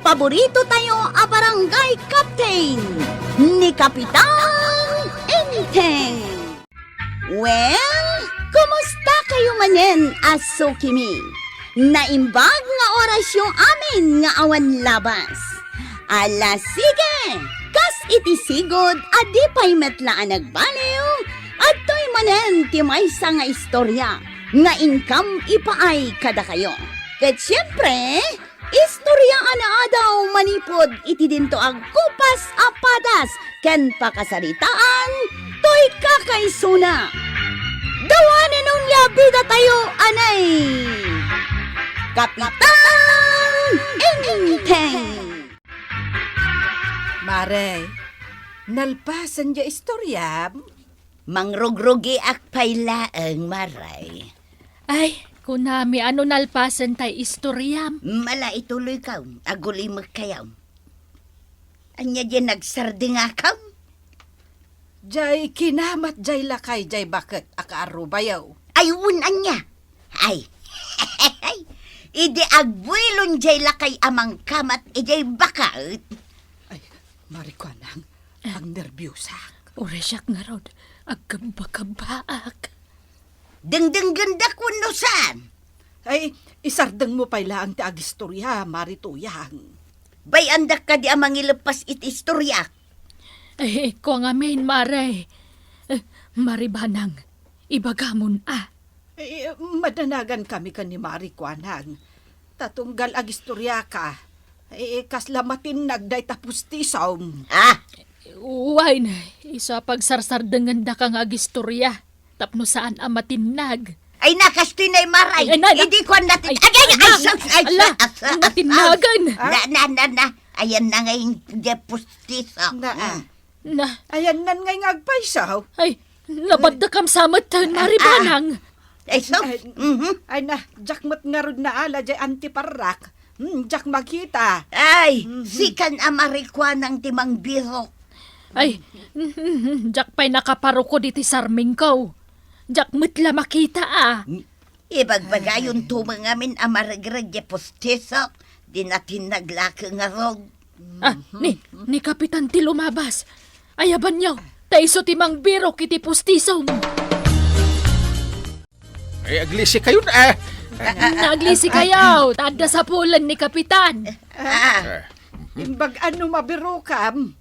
paborito tayo a barangay captain ni Kapitan Enteng. Well, kumusta kayo manen, Asukimi? Naimbag nga oras yung amin nga awan labas. Ala sige, kas itisigod adi pa'y metlaan nagbaliw at to'y manen ti maysa nga istorya nga income ipaay kada kayo. Ket siyempre, istorya ana daw manipod iti dinto ag kupas apadas ken pakasaritaan to'y kakaisuna. Dawanin nun bida tayo anay Kapitan Enteng. Mare, nalpasan niya istorya. Mangrugrugi ak paylaeng maray. Ay, kunami ano nalpasan tay istoryam. Mala ituloy ka, aguli magkayaw. Anya dyan nagsarding akaw? Jay kinamat jay lakay jay bakit akaarubayaw. Ay, unan niya. Ay, idi agbuilon jay lakay amang kamat, ijay bakat. Ay, marikwanang, ang nerbyusak. Uresyak nga rod, agkabakabaak. Dengdeng ganda kunusan. Ay, isardeng mo pala ang tiag istorya, marituyang. Bay andak ka di amang ilepas it istorya. Ay, ko nga main, maray. Maribanang, ibagamon Ay, madanagan kami ka ni marikwanang. Tatunggal ag istorya ka. Ay, kaslamatin nagday tapos tisaw. Ah, Uway na, isa pagsarsardangan da kang agistorya. Tapno saan amatinag. ay nakastinay maray. Ay, na. Idi ko natin. Ala, natinagan. Na. Ayan na ngayon depustiso. Na, Ayan nan ngay ngagpaysaw. ay, labad kam samatan, maribanang. Ay, so, Ay na, jakmat nga rod na ala jay antiparak. Jak makita. Ay, sikan amarikwa ng timang biro. Ay, jak pa'y nakaparo ko diti sarming ko. Jak mitla makita Ibagbagayon tumang amin amarigrag depustiso. Di natin naglaki nga rog. Ni Kapitan ti lumabas. Ayaban niyo, taiso timang biro kiti pustiso. Ay, aglisi kayo na. Naglisi kayaw, tada sa pulan ni Kapitan. Imbag ano mabiro kam.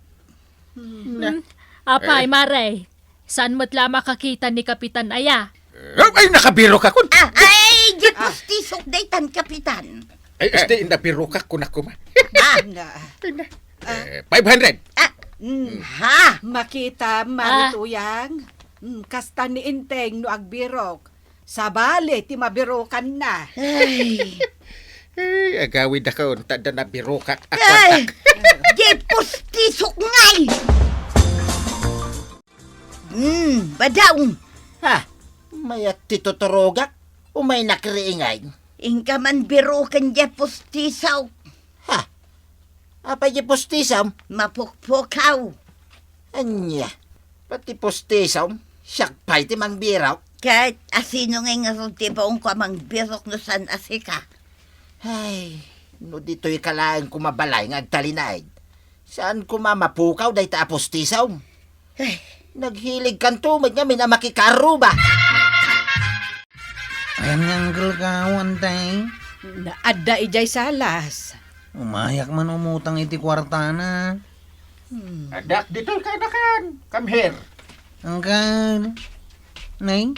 Apay, Maray, saan mo't lama kakita ni Kapitan Aya? Ay, nakabiro ka kun. Ay, depustiso daytan kapitan. Ay, este, nabiro ka kun ako ma. Na. 500. Ha? Makita marituyang. Kasta ni Inteng no agbirok. Sabali ti mabirokan na. Ay, Ay, agawid ako. Tada nabiro ka. ay, depustiso ngay. Badaw. Ha? May at tituturogak o may nakriingay? Ingka man biro kan depustiso. Ha? Apay di postisam? Mapukpukaw. Anya? Pati postisam? Siyakpay ti mang biraw? Kahit asino ngay nga ron tibaong ko amang birok no san asika. Ay, no dito'y kalaang kumabalay ng agtalinaid. Saan kumamapukaw dahi ta postisam? Ay, Naghilig kan tumid nga minamakikaruba. Ayan nga girl kawan tay. Naadda ijay salas. Umayak man umutang iti kwartana. Adak, dito ka nakan. Come here. Angkan. Nay,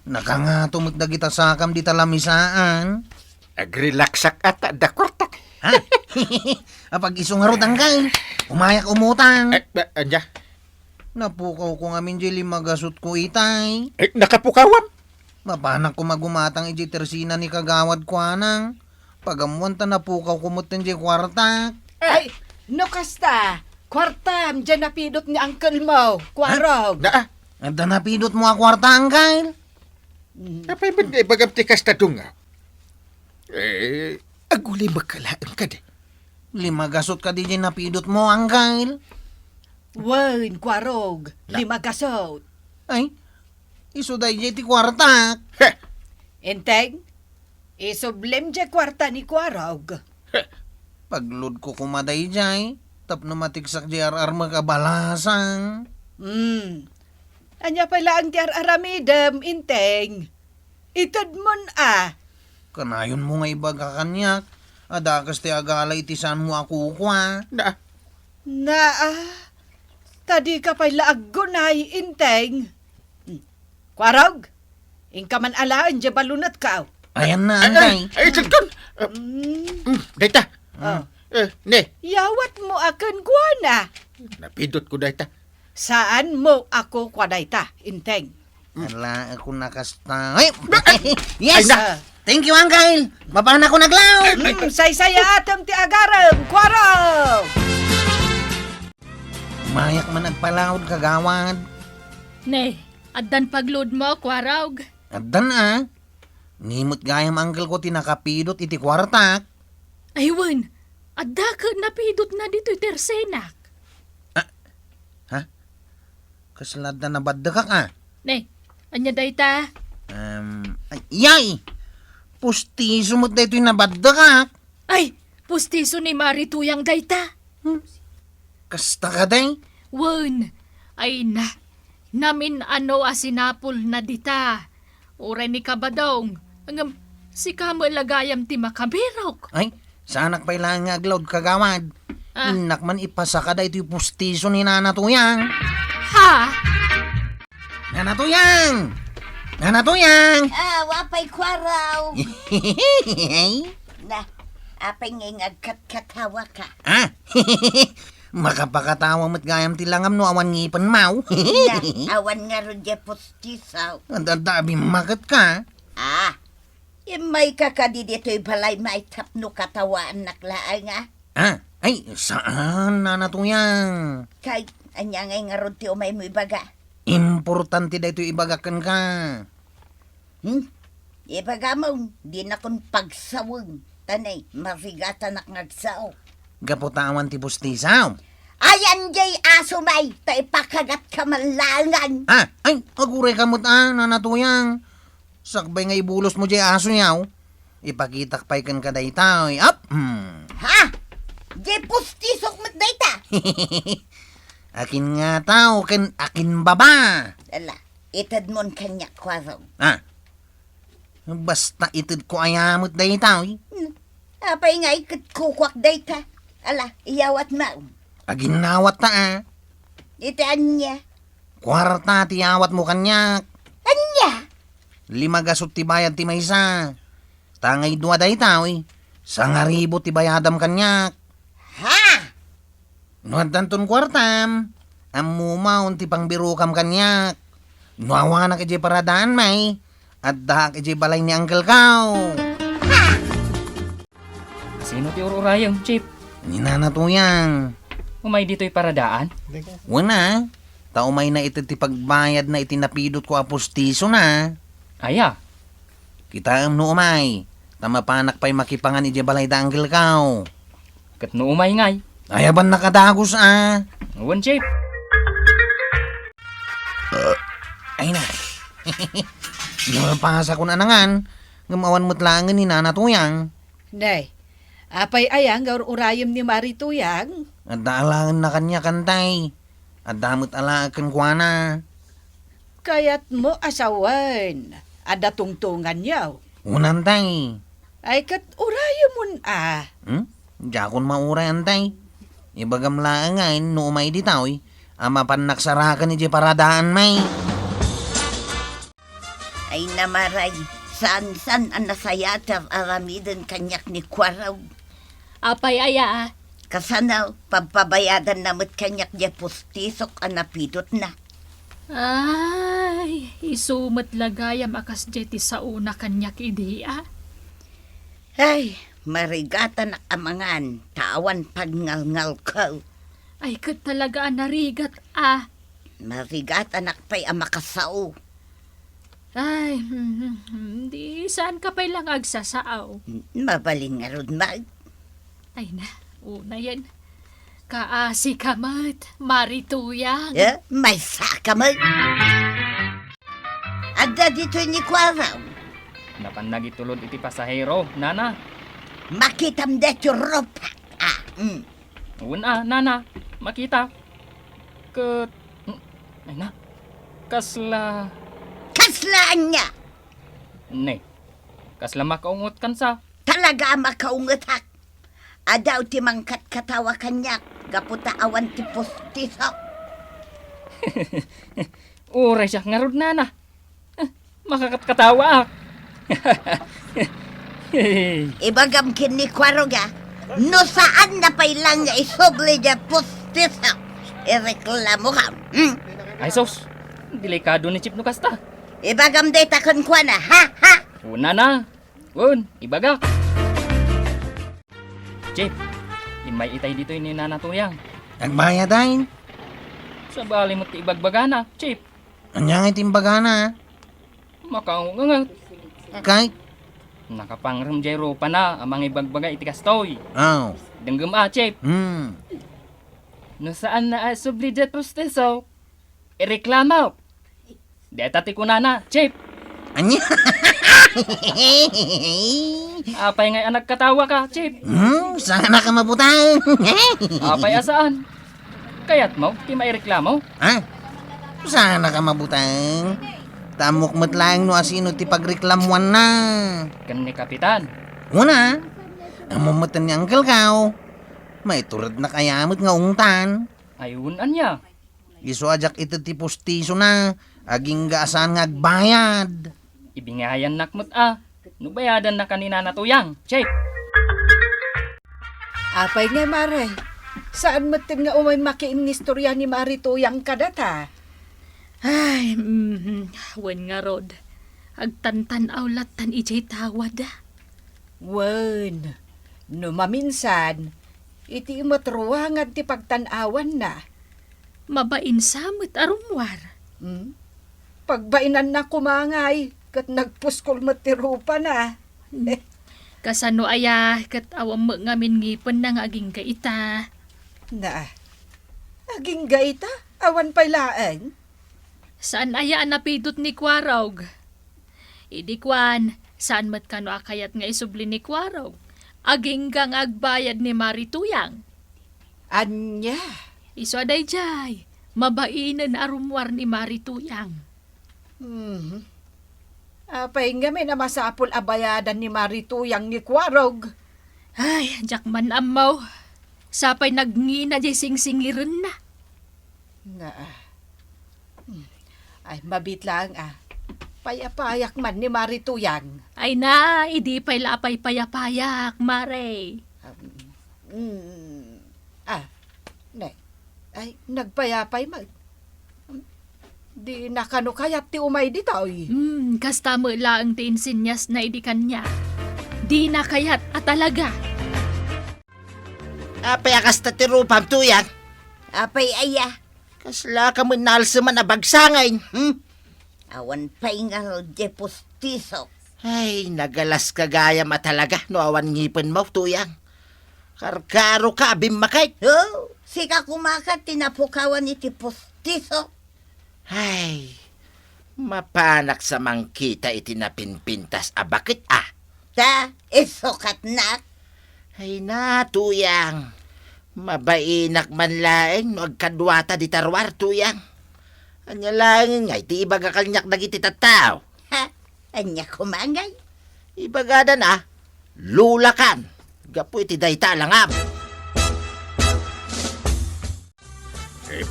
nakangatumot da kita sakam di talamisaan. Agrelaksak at dakwartak. Ha? Apag isungarot angkan. Umayak umutang. Anya? Napukaw ko nga min jili magasot ko itay. Ay, nakapukawam. Mapanak ko magumatang iji tersina ni kagawad ko anang. Pagamuan ta napukaw kumutin di kwartak. Ay, no kasta. Kwartam, dyan napidot ni uncle mo. Kwarog. Na, Anda napidot mo a kwarta angkan. apay ba bagam tikas ta dunga? Aguli magkalaan ka de. Limagasot ka di dyan napidot mo angkan. Wan, kwarog. Limagasot. Ay, isuday dyan ti kwartak. Enteng, isoblem dyan kwarta ni kwarog. Paglod ko kumaday jay, tapno matiksak JRR makabalasang. Anya pala ang tiar aramidam, Inteng. Itad mon Kanayon mo nga ibaga kanyak. Adakas ti agala itisan mo ako kwa. Na, Tadi ka pala aggunay, Inteng. Kwarog, ingkaman alaan dya balunat ka. Ayan na, ay, Antay. Silkon! Dayta! Ne, Yawat mo akan guana. napidot ko dayta. Saan mo ako kwadayta, Inteng? Ala, ako nakasta. Ay! Yes! Ay, na. Thank you, Uncle! Mapana ko naglaw! Say-saya atam ti agaram, kwarog! Mayak man nagpalawad kagawad. Ne, addan pagload mo, Kwarog. Addan Nimot gayam uncle ko tinakapidot iti kwartak. Aywan, adda ka napidot na dito tersenak. Kaslad na nabadda ka. Ne, anya dayta? Yay! Pustiso mo't na ito'y nabadda ka. Ay, pustiso ni Marituyang dayta. Kasta ka day. Wan, ay na. Namin ano asinapol na dita. Ure ni kabadong. Ang si kamalagayam ti makabirok. Ay, sanak pa ilang nga aglaw kagawad. Inak man ipasa ka da ito'y pustiso ni Nanatuyang. Ha? Nanatuyang! Nanatuyang! Wapay kwaraw. Na, apay ngayong agkat-katawa ka. Makapakatawa mo't gayam tilangam no awan ngipan mau. Na, awan nga ron dya pustisaw. Ang dadabi makat ka. May kakadi dito'y balay may tapno katawaan naklaan nga. Ay, saan Nanatuyang? Kay, anya nga ron ti umay mo ibaga. Importante da ito ibagakan ka. Ibaga mo, di na kong pagsawang. Tanay, marigatan ak ngagsaw. Gaputawan ti pustisaw. Ayan jay aso may, tay pakagat ka malangan. Ay, aguray ka mo't Nanatuyang. Sakbay nga ibulos mo jay aso yaw. Ipakitak pa'y kan ka dayta. Up! Ha? Jay pustisok mo't dayta. Akin nga tao, akin baba. Ala, itad mon kanya kwaraw. Basta itid ko ayamot dayta. Apay nga ikat kukwak dayta. Ala, iyawat mo. Aginawat ta Itaan niya. Kwarta ti awat mo kanyak. Anya? 5 gasot ti bayad ti maysa. Tangay 2 dayta. 1,000 ti bayadam kanyak. Ha? Nuhadan ton kwartam. Amumaon ti pangbirukam kanyak. Nuawa na kajay paradaan may. At dahak kajay balay ni Uncle Kao. Sino ti ururayang, Chip? Ni Nanatuyang. Umay dito'y paradaan? Wana. Taumay na iti ti pagbayad na itinapidot ko apustiso na. Aya, Kita no umay. Tamapanak pa'y makipangan iti balay da Uncle Kao. kat no umay ngay. Ayaban nakadagos Uwan, Chip. Ay na. Napasa ko na nangan. Ngamawan mo't langan ni Nanatuyang. Nay, apay ayang gaur urayam ni Marituyang. At daalangan na kanya kantay. At damot alaakan kwa na. Kayat mo asawan. Ada tungtungan yaw. Unantay. Ay kat urayam mun Jakon mauray antay. Ibagam laangain no umay ditaw. Ama panaksarakan ni paradaan may. Ay namaray. San ang nasayatar aramidan kanyak ni kwaraw. Apay aya. Kasanaw, pampabayadan namit kanyak niya pustisok ang napidot na. Ay, isumat lagayam akas jeti sa una kanyak idea. Ay, marigatan na amangan, tawan pagngal-ngal ko. Ay, kat talaga narigat Marigatan na pa'y amakasao. Ay, di saan ka pa lang agsasaaw? Mabaling nga ron mag. Ay na, una yan. Kaasi ka mat, Marituyang. May saka mo. Ada dito ni kwaraw. Napan nagitulod iti pasahero, nana. Makitam deto ropa. Mm. Nana, makita. Ay na, kasla, Kaslaan niya! ne, kasla makaungot kan sa. Talaga makaungatak. Adaw ti mangkat katawa kanyak. Gaputa awan ti pustiso. Uray siya, ngarod nana. Makakatkatawa ak. Ibagam kin ni Kwaroga. No saan na pailang nga isubli niya pustiso. Ireklamo ka. Ay sos, delikado ni Chip no kasta. Ibagam day takon kwa na. Ha? Ha? Una na. Ibagak. Chip, imay itay dito ni Nana Tuyang. Nagbayadain. Sa bali mo ti ibagbagana, Chip. Anyang itimbagana. Makaungangat. Kahit, Nakapangram jero pa na amang ibagbaga iti kastoy. oh, Denggem Chip. No saan na asubli jet pusteso? Ireklamo. Deta ti kunana, Chip. anya. Apay nga anak katawa ka, Chip. Sana ka mabutang. Apay asaan? Kayat mo, ti maireklamo? Ah, sana ka mabutang. Tamok matlaang no asino ti pagreklamuan na. Kan ni Kapitan. Una, amamatan ni Uncle Kao. May turad na kayamot nga ungtan. Ayun anya. Iso ajak ito ti pustiso na. Aging gaasan nga agbayad. Ibingayan nakmut Nubayadan na kanina na tuyang, Chip. Apay nga, Mare. Saan matin nga umay makiin ni istorya ni Marito yang kadata? Ay, wen nga rod. Agtantan awlatan ijay tawad. Wen, no maminsan, iti matruwangan ti pagtanawan na. Mabain samot arumwar. Pagbainan na kumangay, kat nagpuskol matirupa na. Kasano aya kat awam mo ngamin ngipon na nga aging kaita. Na, aging gaita, awan pailaan. Saan aya napidot ni Kwarog? Idi kwan, saan mat kano akayat nga isubli ni Kwarog? Aging gang agbayad ni Marituyang. Anya, Iso aday jay, mabainan arumwar ni Marituyang. apay nga may namasapol abayadan ni Marituyang ni Kwarog. Ay, jakman amaw. Sapay nagngina jay singsingirin na. Na, ay mabit lang Payapayak man ni Marituyang. Ay na, idi pa'y lapay payapayak, Mare. Ne, ay nagpayapay mag. Di nakano kayat ti umay ditoy. Kasta mo lang ti insinyas na idi kanya. Di na kayat at talaga. Apay akas ta ti rupam tuyang. Apay aya. Kasla ka mo nalsa man abagsangay. Awan pa'y nga de pustiso. Ay, nagalas ka gaya matalaga no awan ngipin mo tuyang. Karkaro ka bimakay. Oh, sika kumakat tinapukawan iti pustiso. Ay, mapanak sa mangkita iti napinpintas abakit Ta, isukat nak. Ay na, tuyang. Mabainak man laeng no agkadwata di tarwar, tuyang. Anya lang nga, iti ibaga kanyak dagiti tattaw. Ha, anya kumangay. Ibagada na, lulakan. Gapu iti dayta langam.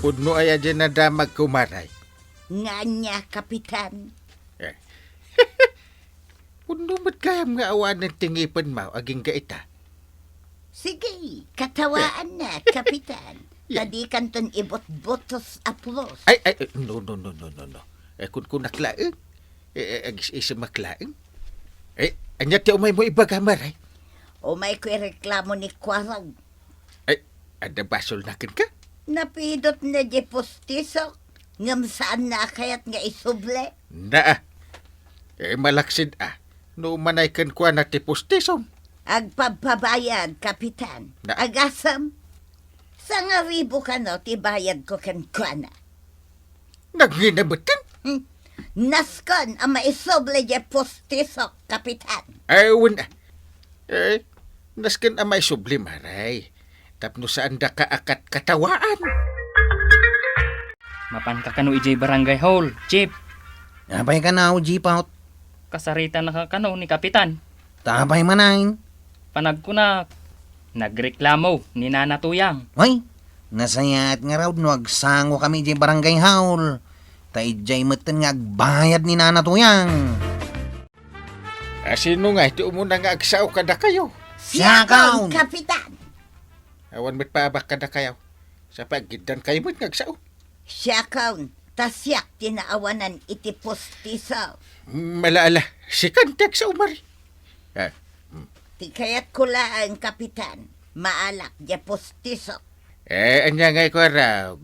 Pudno ay dyan na damag kumaray. Nga niya, Kapitan. Pudno mat kayam nga awan ng tingipan mo, aging gaita. Sige, katawaan na, Kapitan. Tadi kanton ibot-botos aplos. Ay, no. Kung naklaeng, isa maklaeng. Anya ti umay mo ibagamaray. O may ko'y reklamo ni Kwarog. Ada basol nakin ka? Napidot na di pustiso. Ngam saan na kayat nga isuble. Na, malaksid no manay kan kwa na ti pustisom. Agpapabayad, Kapitan. Na- Agasam. Sa nga ribo ka no, tibayad ko kan kuana. Naginabutin? Naskon ang maisuble di pustiso, Kapitan. Ay, wala. Naskan amay sublimaray. Tapno saan da kaakat katawaan. Mapan ka kano ijay barangay hall, Jeep. Apay ka na, jeep out. Kasarita na ka kano ni Kapitan. Tapay manain. Panag ko na, nagreklamo ni Nana Tuyang. Ay, nasayat nga raw no agsango kami di barangay hall. Taijay meten nga agbayad ni Nana Tuyang. Sino nga ito umuna nga agsaw kada kayo? Siya kaun. Kapitan. Awan mo't paabak kada kayo. Sa pagidan kayo mo't nga agsaw. Siya kaun. Tasyak tinaawanan iti postiso. Malaala, si Kantek sa umari. Ti kayat ko lang, Kapitan. Maalak di postiso. Anya nga ko raw.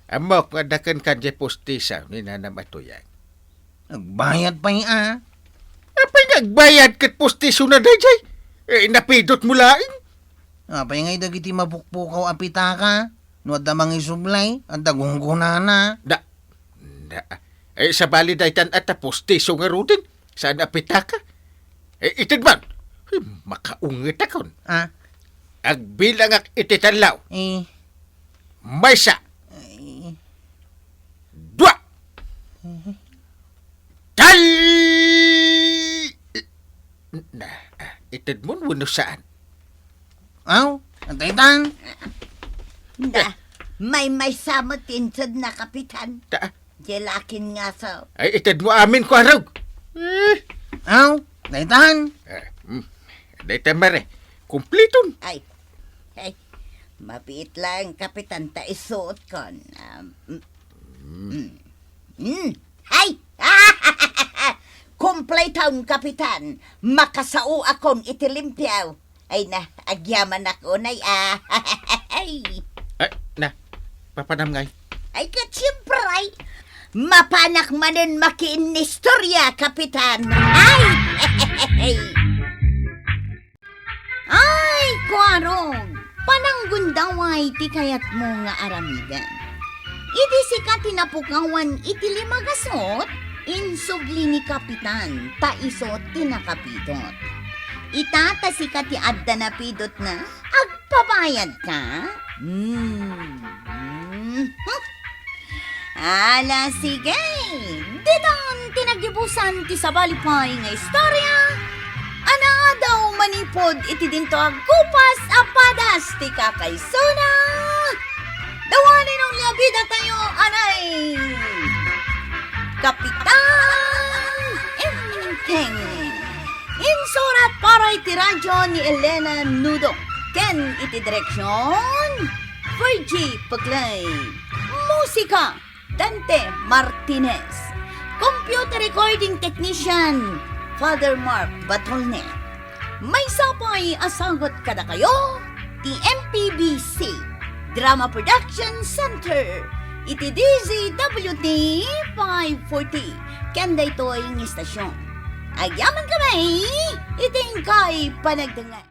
Amok nga dakan kan di postisa ni Nana Matuyang. Agbayad pa ah. Apay nagbayad kat postiso na dayjay. Napidot mo laing. Apay ngay dagiti mapukpukaw apita ka. No adamang isublay, ang dagunggunana. Sa bali daytan at postiso nga rudin. Saan apita ka? Itid man. Makaungit akon. Ah, Agbilang ak ititanlaw. eh, May sa. Dua. Tal! Itid mo wano saan? aw, antaytan. Da, may samot tinsad na, Kapitan. Ta, Jelakin nga sa. ay itid mo amin ko araw. Aw, antaytan. Dayta mare. Kumpliton. Ay, mapiit lang, Kapitan, ta isuot kon. Ay! Kompletong, Kapitan. Makasao akong itilimpyaw. Ay na, agyaman ako na Ay, Ay, na. Papanam ngay. ay katsiyempre. Mapanak manin makiinistorya, Kapitan. Ay! Ay, Kwarong! Pananggundaway ti kayat mo nga aramidan. Iti sikat tinapukawan iti limagasot, insubli ni Kapitan, taisot tinakapitot. Itata sikat ti adda na pidot na, agpabayad ka? Ala, sige! Ditan tinagibusan ti sabalipay nga istorya. Ana daw manipod iti dinto agkupas apadas ti kakaysona. Dawanin ang liabida tayo, anay! Kapitan Enteng. Insurat para iti radyo ni Elena Nudo. Ken iti direksyon Virgie Paglay. Musika Dante Martinez. Computer recording technician Father Mark Batolne. May sapay asagot kada kayo, ti MPBC Drama Production Center, iti DZWT 540, kanda ito ang istasyon. Agyaman kami, iting kay panagdangan.